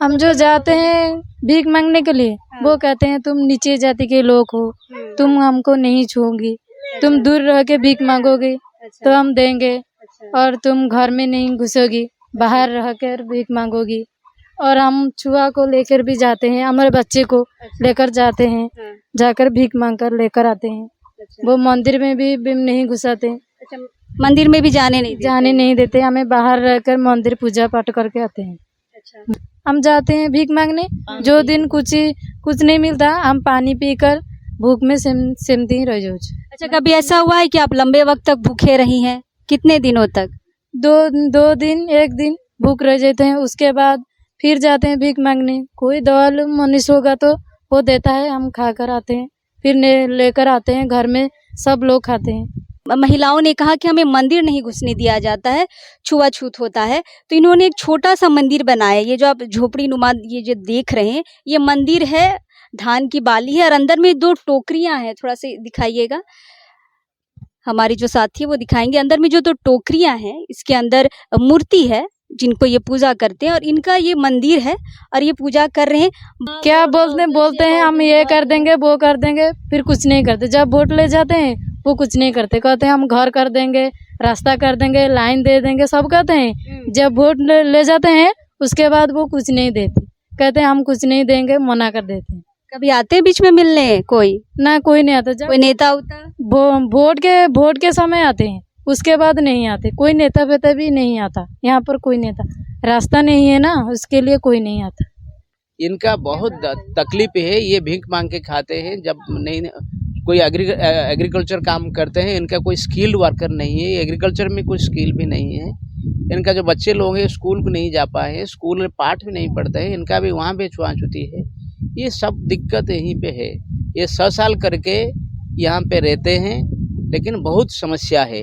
हम जो जाते हैं भीख मांगने के लिए वो कहते हैं तुम नीचे जाति के लोग हो, तुम हमको नहीं छूओगी, तुम दूर रह के भीख मांगोगे तो हम देंगे, और तुम घर में नहीं घुसोगी, बाहर रह कर भीख मांगोगी। और हम छुआ को लेकर भी जाते हैं, हमारे बच्चे को लेकर जाते हैं, जाकर भीख मांग कर लेकर आते हैं। वो मंदिर में भी नहीं घुसाते, मंदिर में भी जाने नहीं देते, हमें बाहर रहकर मंदिर पूजा पाठ करके आते हैं। हम जाते हैं भीख मांगने, जो दिन कुछ नहीं मिलता हम पानी पीकर भूख में सेमती ही रह जाओ। अच्छा, कभी ऐसा हुआ है कि आप लंबे वक्त तक भूखे रही हैं? कितने दिनों तक? दो दिन, एक दिन भूख रह जाते हैं, उसके बाद फिर जाते हैं भीख मांगने। कोई दवाल मनीष होगा तो वो देता है, हम खा कर आते हैं, फिर लेकर आते हैं, घर में सब लोग खाते हैं। महिलाओं ने कहा कि हमें मंदिर नहीं घुसने दिया जाता है, छुआछूत होता है, तो इन्होंने एक छोटा सा मंदिर बनाया। ये जो आप झोपड़ी नुमा ये जो देख रहे हैं ये मंदिर है, धान की बाली है और अंदर में 2 टोकरियां हैं। थोड़ा सा दिखाइएगा, हमारी जो साथी है वो दिखाएंगे। अंदर में जो 2 टोकरियां हैं इसके अंदर मूर्ति है जिनको ये पूजा करते हैं, और इनका ये मंदिर है और ये पूजा कर रहे हैं। क्या बोलते हैं हम ये कर देंगे वो कर देंगे, फिर कुछ नहीं करते। जब वोट ले जाते हैं वो कुछ नहीं करते, कहते हैं हम घर कर देंगे, रास्ता कर देंगे, लाइन दे देंगे, सब कहते हैं। जब वोट ले जाते हैं उसके बाद वो कुछ नहीं देते, कहते हैं हम कुछ नहीं देंगे, मना कर देते हैं। कभी आते हैं बीच में मिलने? कोई ना, कोई नहीं आता। कोई नेता होता? वोट के समय आते हैं, उसके बाद नहीं आते। कोई नेता वेता भी नहीं आता यहाँ पर, कोई नेता, रास्ता नहीं है ना, उसके लिए कोई नहीं आता। इनका बहुत तकलीफ है, ये भीख मांग के खाते हैं। जब नहीं कोई एग्रीकल्चर काम करते हैं, इनका कोई स्किल्ड वर्कर नहीं है, एग्रीकल्चर में कोई स्किल भी नहीं है। इनका जो बच्चे लोग हैं स्कूल को नहीं जा पाए हैं, स्कूल में पाठ भी नहीं पढ़ते हैं, इनका भी वहाँ पे छुआछूती है। ये सब दिक्कत यहीं पे है। ये 100 साल करके यहाँ पे रहते हैं, लेकिन बहुत समस्या है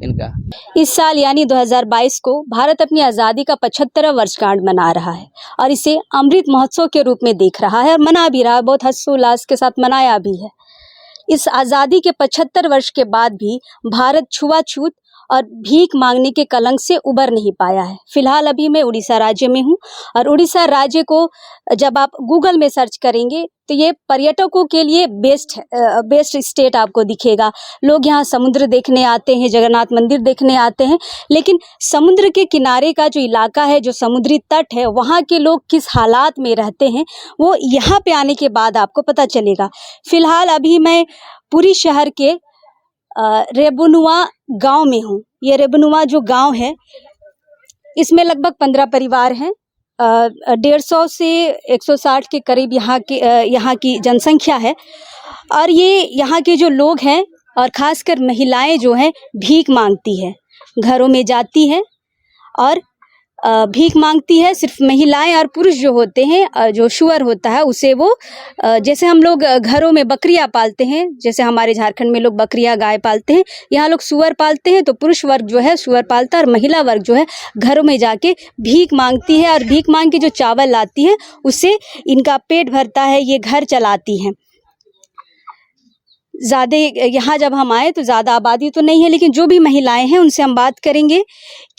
इनका। इस साल यानी 2022 को भारत अपनी आज़ादी का 75वां वर्षगांठ मना रहा है और इसे अमृत महोत्सव के रूप में देख रहा है और मना भी रहा है, बहुत हर्षोल्लास के साथ मनाया भी है। इस आज़ादी के 75 वर्ष के बाद भी भारत छुआछूत और भीख मांगने के कलंक से उबर नहीं पाया है। फिलहाल अभी मैं उड़ीसा राज्य में हूँ और उड़ीसा राज्य को जब आप गूगल में सर्च करेंगे तो ये पर्यटकों के लिए बेस्ट स्टेट आपको दिखेगा। लोग यहाँ समुद्र देखने आते हैं, जगन्नाथ मंदिर देखने आते हैं, लेकिन समुद्र के किनारे का जो इलाका है, जो समुद्री तट है, वहाँ के लोग किस हालात में रहते हैं वो यहाँ पे आने के बाद आपको पता चलेगा। फिलहाल अभी मैं पुरी शहर के रेबुनुआ गांव में हूँ। ये रेबुनुआ जो गांव है इसमें लगभग 15 परिवार हैं। 150 से 160 के करीब यहाँ की जनसंख्या है और ये यहाँ के जो लोग हैं और ख़ासकर महिलाएं जो हैं भीख मांगती है, घरों में जाती हैं और भीख मांगती है। सिर्फ महिलाएं और पुरुष जो होते हैं, जो शुअर होता है उसे वो जैसे हम लोग घरों में बकरियां पालते हैं, जैसे हमारे झारखंड में लोग बकरियां गाय पालते हैं, यहाँ लोग सुअर पालते हैं। तो पुरुष वर्ग जो है सुअर पालता है और महिला वर्ग जो है घरों में जाके भीख मांगती है और भीख मांग के जो चावल लाती है उससे इनका पेट भरता है, ये घर चलाती हैं। ज़्यादा यहाँ जब हम आए तो ज़्यादा आबादी तो नहीं है, लेकिन जो भी महिलाएं हैं उनसे हम बात करेंगे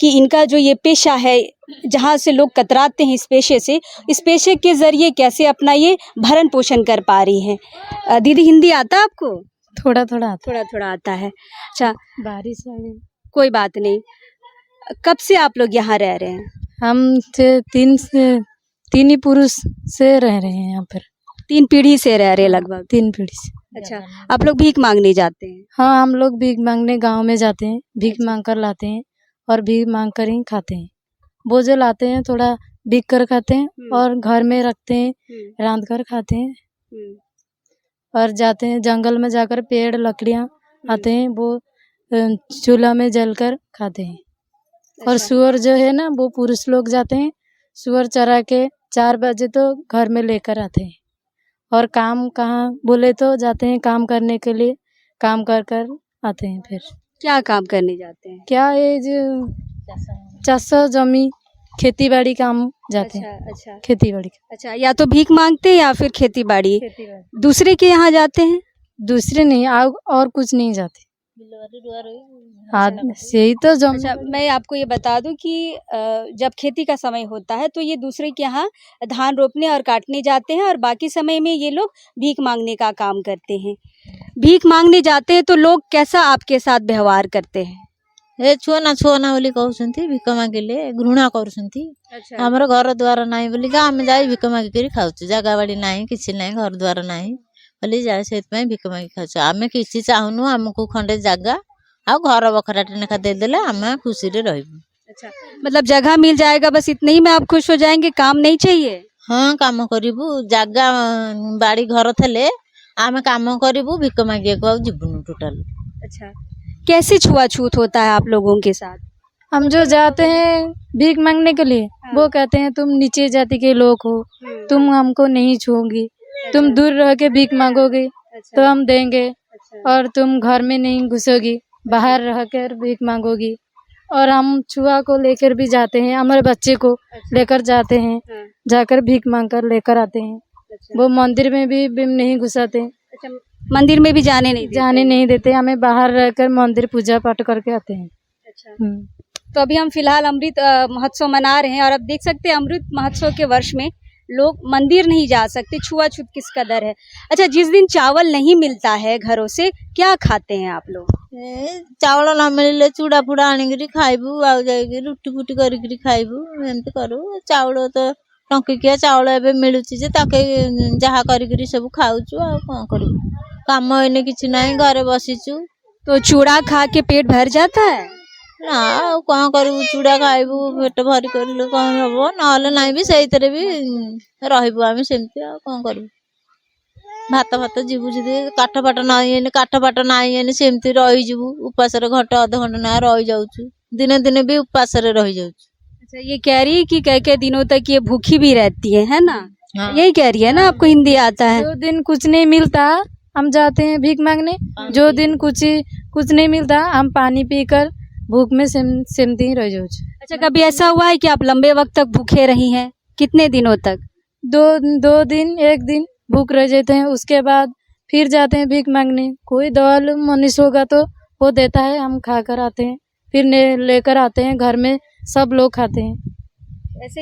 कि इनका जो ये पेशा है, जहाँ से लोग कतराते हैं इस पेशे से, इस पेशे के ज़रिए कैसे अपना ये भरण पोषण कर पा रही हैं। दीदी हिंदी आता आपको? थोड़ा थोड़ा आता है। अच्छा, बारिश आ गई, कोई बात नहीं। कब से आप लोग यहाँ रह रहे हैं? हम 3 ही पुरुष से रह रहे हैं यहाँ पर। 3 पीढ़ी से रह रहे हैं लगभग? 3 पीढ़ी से। अच्छा, आप लोग भीख मांगने जाते हैं? हाँ, हम लोग भीख मांगने गांव में जाते हैं, भीख मांग कर लाते हैं और भीख मांग कर ही खाते हैं। वो जो लाते हैं थोड़ा भीख कर खाते हैं और घर में रखते हैं, रांध कर खाते हैं। और जाते हैं जंगल में जाकर पेड़ लकड़ियाँ आते हैं, वो चूल्हा में जल कर खाते हैं। और सुअर जो है ना वो पुरुष लोग जाते हैं, सुअर चरा के 4 बजे तो घर में लेकर आते हैं। और काम कहाँ बोले तो जाते हैं काम करने के लिए, काम कर आते हैं। फिर क्या काम करने जाते हैं? क्या ये जो चाଷ जमी खेती बाड़ी काम जाते हैं। अच्छा, खेती बाड़ी। अच्छा, या तो भीख मांगते हैं या फिर खेती बाड़ी। दूसरे के यहाँ जाते हैं? दूसरे नहीं, और कुछ नहीं जाते, यही तो जो अच्छा, मैं आपको ये बता दूं कि जब खेती का समय होता है तो ये दूसरे के यहाँ धान रोपने और काटने जाते हैं और बाकी समय में ये लोग भीख मांगने का काम करते हैं। भीख मांगने जाते हैं तो लोग कैसा आपके साथ व्यवहार करते हैं? ए छुआ बोली कहउछंती भिक मागिले घृणा करूछंती। अच्छा, हमर घर द्वार नाही बोली का हम जाई भिक मागी करी खाउछु, जागा बाड़ी नाही किछि नाही घर द्वार नाही बोली जाय सेत में भिक मागी खाउछु। आमे किछि चाहुनु हमकु खंडे जागा आ घर बखराटे नेखा दे देले आमे खुशी रे रहबु। अच्छा, मतलब जगह मिल जाएगा बस इतने ही में आप खुश हो जाएंगे, काम नहीं चाहिए? हाँ काम करिबु, जागा बाड़ी घर थले आमे काम करिबु, भिक मागी को जिबुनु टोटल। अच्छा, कैसे छुआछूत होता है आप लोगों के साथ? हम जो जाते हैं भीख मांगने के लिए वो कहते हैं तुम नीचे जाति के लोग हो, तुम हमको नहीं छूओगी, तुम दूर रह के भीख मांगोगे तो हम देंगे, और तुम घर में नहीं घुसोगी, बाहर रह कर भीख मांगोगी। और हम छुआ को लेकर भी जाते हैं, हमारे बच्चे को लेकर जाते हैं, जाकर भीख मांग कर लेकर आते हैं। वो मंदिर में भी नहीं घुसाते, अच्छा, मंदिर में भी जाने नहीं देते? जाने नहीं देते, हमें बाहर रहकर मंदिर पूजा पाठ करके आते हैं। अच्छा, तो अभी हम फिलहाल अमृत महोत्सव मना रहे हैं और अब देख सकते हैं अमृत महोत्सव के वर्ष में लोग मंदिर नहीं जा सकते, छुआछूत किस कदर है। अच्छा, जिस दिन चावल नहीं मिलता है घरों से क्या खाते हैं आप लोग? चावल न मिले चूड़ा फूड़ा आनिकी खाइबू, आ जाइए रुटी फुटी करी खाइबू, एमती करू। चावल तो टंकिकिया चावल एबे मिलुची जे ताके जहा करी सब खाउछु, आ कोन करिबू, काम एने किछि नाही, घरे बसिछु। तो चूड़ा खा के पेट भर जाता है? ना कौन करू, चूड़ा खाइबू पेट भरी कर कौन हम ना ना भी से भी रहबू आम सेमती, आ कौन करू, भात भात जीवु जी काठ फाट नाई काठ फाट नाई सेमती रहीजु उपास घंटे अध घंटे ना रही जाऊँ, दिने दिने भी उपास रही जाऊँ। अच्छा, ये कह रही है कि कई दिनों तक ये भूखी भी रहती है ना? हाँ। यही कह रही है ना, आपको हिंदी आता है? जो दिन कुछ नहीं मिलता हम जाते हैं भीख मांगने, जो दिन कुछ नहीं मिलता हम पानी पीकर भूख में सेमती ही रह जाऊँ। अच्छा, कभी ऐसा हुआ है कि आप लंबे वक्त तक भूखे रही हैं? कितने दिनों तक? दो दिन, एक दिन भूख रह जाते हैं, उसके बाद फिर जाते हैं भीख मांगने। कोई दवाल मनीष होगा तो वो देता है, हम खा कर आते हैं, फिर लेकर आते हैं घर में, सब लोग खाते हैं। ऐसे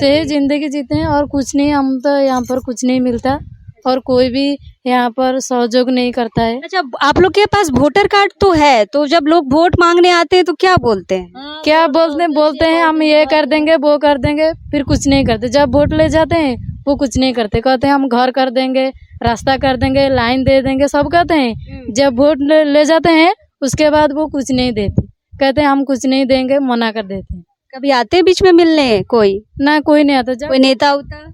ही जिंदगी जीते हैं और कुछ नहीं, हम तो यहाँ पर कुछ नहीं मिलता और कोई भी यहाँ पर सहयोग नहीं करता है। अच्छा, आप लोग के पास वोटर कार्ड तो है, तो जब लोग वोट मांगने आते हैं तो क्या बोलते हैं? क्या बोलते हैं हम ये कर देंगे वो कर देंगे, फिर कुछ नहीं करते। जब वोट ले जाते हैं वो कुछ नहीं करते, कहते हैं हम घर कर देंगे, रास्ता कर देंगे, लाइन दे देंगे, सब कहते हैं। जब वोट ले जाते हैं उसके बाद वो कुछ नहीं देते, कहते हैं हम कुछ नहीं देंगे, मना कर देते हैं। कभी आते हैं बीच में मिलने कोई? ना कोई नहीं आता, कोई नेता उता?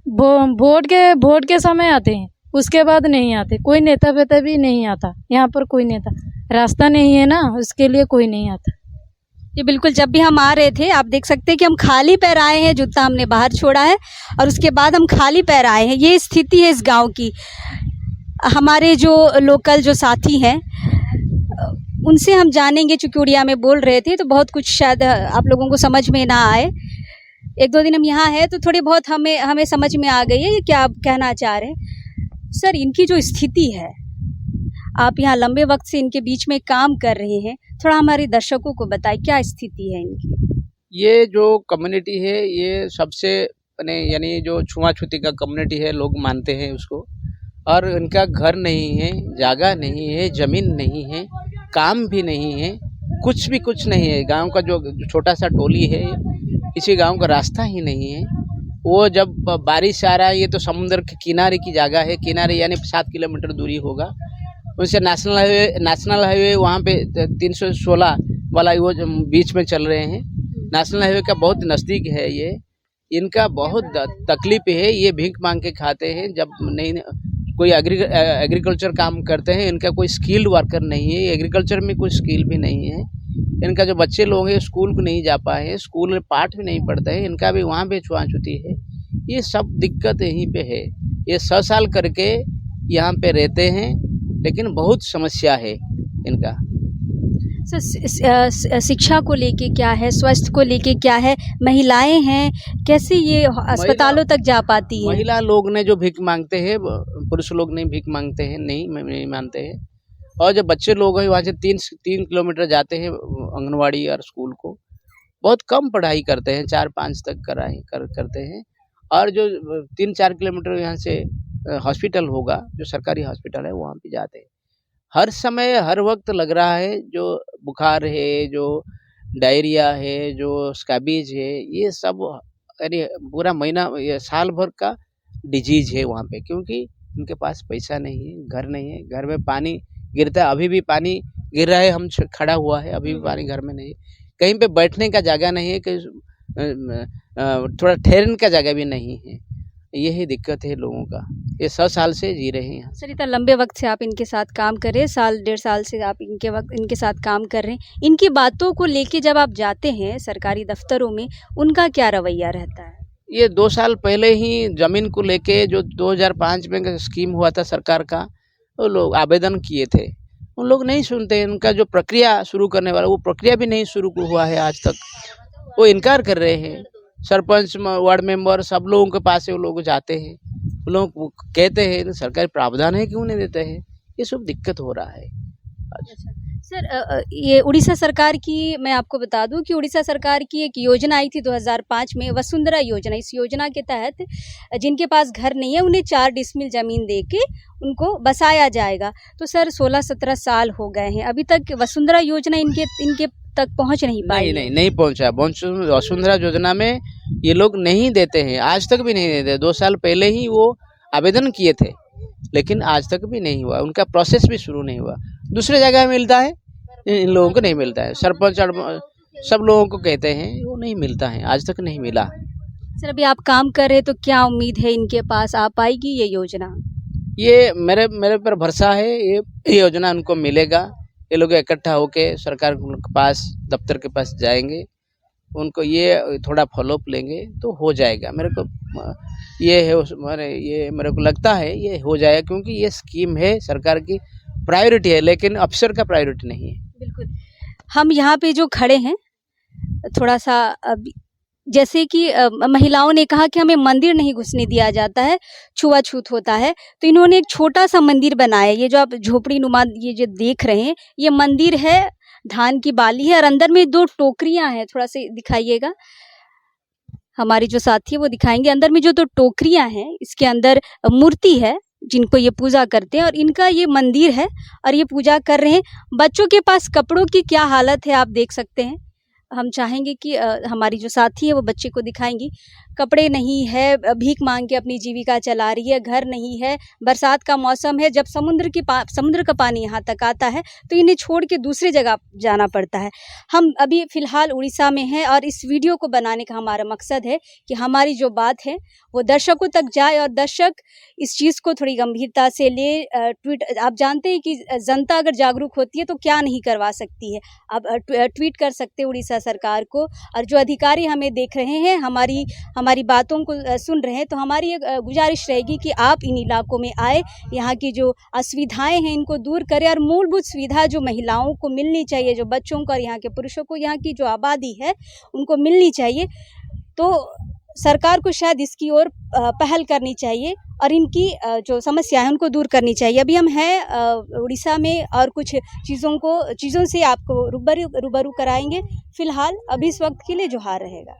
वोट के समय आते हैं, उसके बाद नहीं आते। कोई नेता वेता भी नहीं आता यहाँ पर, कोई नेता, रास्ता नहीं है ना, उसके लिए कोई नहीं आता। ये बिल्कुल, जब भी हम आ रहे थे आप देख सकते हैं कि हम खाली पैर आए हैं, जूता हमने बाहर छोड़ा है और उसके बाद हम खाली पैर आए हैं। ये स्थिति है इस गांव की। हमारे जो लोकल जो साथी हैं उनसे हम जानेंगे, चूँकि उड़िया में बोल रहे थे तो बहुत कुछ शायद आप लोगों को समझ में ना आए। एक दो दिन हम यहाँ हैं तो थोड़ी बहुत हमें समझ में आ गई है ये क्या आप कहना चाह रहे हैं। सर, इनकी जो स्थिति है, आप यहाँ लंबे वक्त से इनके बीच में काम कर रहे हैं, थोड़ा हमारे दर्शकों को बताएं क्या स्थिति है इनकी। ये जो कम्युनिटी है ये सबसे यानी जो छुआछूती का कम्युनिटी है, लोग मानते हैं उसको, और इनका घर नहीं है, जगह नहीं है, जमीन नहीं है, काम भी नहीं है, कुछ नहीं है। गांव का जो छोटा सा टोली है, इसी गांव का रास्ता ही नहीं है। वो जब बारिश आ रहा है, ये तो समुद्र के किनारे की जगह है, किनारे यानी 7 किलोमीटर दूरी होगा उनसे। नेशनल हाईवे वहाँ पे 316 वाला वो बीच में चल रहे हैं, नेशनल हाईवे का बहुत नज़दीक है ये। इनका बहुत तकलीफ है, ये भीख मांग के खाते हैं। जब नहीं कोई एग्रीकल्चर काम करते हैं, इनका कोई स्किल्ड वर्कर नहीं है, एग्रीकल्चर में कोई स्किल भी नहीं है। इनका जो बच्चे लोग हैं स्कूल को नहीं जा पाए हैं, स्कूल में पाठ भी नहीं पढ़ते हैं, इनका भी वहाँ पे छुआछूती है। ये सब दिक्कत यहीं पे है। ये 100 साल करके यहाँ पे रहते हैं, लेकिन बहुत समस्या है इनका। शिक्षा को लेके क्या है, स्वास्थ्य को लेके क्या है, महिलाएं हैं कैसे ये अस्पतालों तक जा पाती है? महिला लोग ने जो भीख मांगते हैं, पुरुष लोग नहीं भीख मांगते हैं, नहीं मानते हैं। और जो बच्चे लोग हैं वहाँ से 3 किलोमीटर जाते हैं आंगनवाड़ी और स्कूल को, बहुत कम पढ़ाई करते हैं, 4-5 तक करते हैं। और जो 3-4 किलोमीटर यहाँ से हॉस्पिटल होगा, जो सरकारी हॉस्पिटल है वहाँ पे जाते हैं। हर समय हर वक्त लग रहा है, जो बुखार है, जो डायरिया है, जो स्कैबीज है, ये सब यानी पूरा महीना, ये साल भर का डिजीज है वहाँ पे, क्योंकि उनके पास पैसा नहीं है, घर नहीं है, घर में पानी गिरता है, अभी भी पानी गिर रहा है, हम खड़ा हुआ है, अभी भी पानी घर में नहीं है, कहीं पे बैठने का जगह नहीं है, थोड़ा ठहरने का जगह भी नहीं है। यही दिक्कत है लोगों का, ये 100 साल से जी रहे हैं। सर इतना लंबे वक्त से आप इनके साथ काम कर रहे हैं, साल 1.5 साल से आप इनके साथ काम कर रहे हैं, इनकी बातों को लेके जब आप जाते हैं सरकारी दफ्तरों में, उनका क्या रवैया रहता है? ये 2 साल पहले ही ज़मीन को लेके जो 2005 में स्कीम हुआ था सरकार का, वो लोग आवेदन किए थे, उन लोग नहीं सुनते। उनका जो प्रक्रिया शुरू करने वाला, वो प्रक्रिया भी नहीं शुरू हुआ है आज तक, वो इनकार कर रहे हैं। सरपंच, वार्ड मेंबर, सब लोगों के पास वो लोग जाते हैं, वो लोग कहते हैं सरकारी प्रावधान है, क्यों नहीं देते हैं, ये सब दिक्कत हो रहा है। सर ये उड़ीसा सरकार की, मैं आपको बता दूं कि उड़ीसा सरकार की एक योजना आई थी 2005 में, वसुंधरा योजना। इस योजना के तहत जिनके पास घर नहीं है उन्हें 4 डिसमिल ज़मीन दे के उनको बसाया जाएगा। तो सर 16-17 साल हो गए हैं, अभी तक वसुंधरा योजना इनके तक पहुंच नहीं पाई। नहीं पहुंचा। वसुंधरा योजना में ये लोग नहीं देते हैं, आज तक भी नहीं देते। 2 साल पहले ही वो आवेदन किए थे, लेकिन आज तक भी नहीं हुआ, उनका प्रोसेस भी शुरू नहीं हुआ। दूसरे जगह मिलता है, इन लोगों को नहीं मिलता है। सरपंच सब लोगों को कहते हैं, वो नहीं मिलता है, आज तक नहीं मिला। सर अभी आप काम कर रहे हैं तो क्या उम्मीद है इनके पास आ पाएगी ये योजना? ये मेरे पर भरोसा है, ये योजना उनको मिलेगा। ये लोग इकट्ठा होके सरकार के पास, दफ्तर के पास जाएंगे, उनको ये थोड़ा फॉलोअप लेंगे तो हो जाएगा। मेरे को लगता है ये हो जाएगा, क्योंकि ये स्कीम है, सरकार की प्रायोरिटी है, लेकिन अफसर का प्रायोरिटी नहीं है। बिल्कुल। हम यहाँ पे जो खड़े हैं, थोड़ा सा जैसे कि महिलाओं ने कहा कि हमें मंदिर नहीं घुसने दिया जाता है, छुआछूत होता है, तो इन्होंने एक छोटा सा मंदिर बनाया। ये जो आप झोपड़ी नुमा ये जो देख रहे हैं, ये मंदिर है, धान की बाली है और अंदर में 2 टोकरियां हैं। थोड़ा सा दिखाइएगा, हमारी जो साथी है वो दिखाएंगे। अंदर में जो 2 टोकरियां हैं, इसके अंदर मूर्ति है जिनको ये पूजा करते हैं, और इनका ये मंदिर है और ये पूजा कर रहे हैं। बच्चों के पास कपड़ों की क्या हालत है आप देख सकते हैं। हम चाहेंगे कि हमारी जो साथी है वो बच्चे को दिखाएंगी। कपड़े नहीं है, भीख मांग के अपनी जीविका चला रही है, घर नहीं है, बरसात का मौसम है, जब समुद्र का पानी यहाँ तक आता है तो इन्हें छोड़ के दूसरी जगह जाना पड़ता है। हम अभी फ़िलहाल उड़ीसा में हैं और इस वीडियो को बनाने का हमारा मकसद है कि हमारी जो बात है वो दर्शकों तक जाए और दर्शक इस चीज़ को थोड़ी गंभीरता से ले। आप जानते हैं कि जनता अगर जागरूक होती है तो क्या नहीं करवा सकती है। आप ट्वीट कर सकते हैं उड़ीसा सरकार को, और जो अधिकारी हमें देख रहे हैं, हमारी बातों को सुन रहे हैं, तो हमारी एक गुजारिश रहेगी कि आप इन इलाकों में आए, यहाँ की जो असुविधाएं हैं इनको दूर करें, और मूलभूत सुविधा जो महिलाओं को मिलनी चाहिए, जो बच्चों को और यहाँ के पुरुषों को, यहाँ की जो आबादी है उनको मिलनी चाहिए, तो सरकार को शायद इसकी ओर पहल करनी चाहिए और इनकी जो समस्या है उनको दूर करनी चाहिए। अभी हम हैं उड़ीसा में और कुछ चीज़ों से आपको रूबरू कराएंगे। फ़िलहाल अभी इस वक्त के लिए जोहार रहेगा।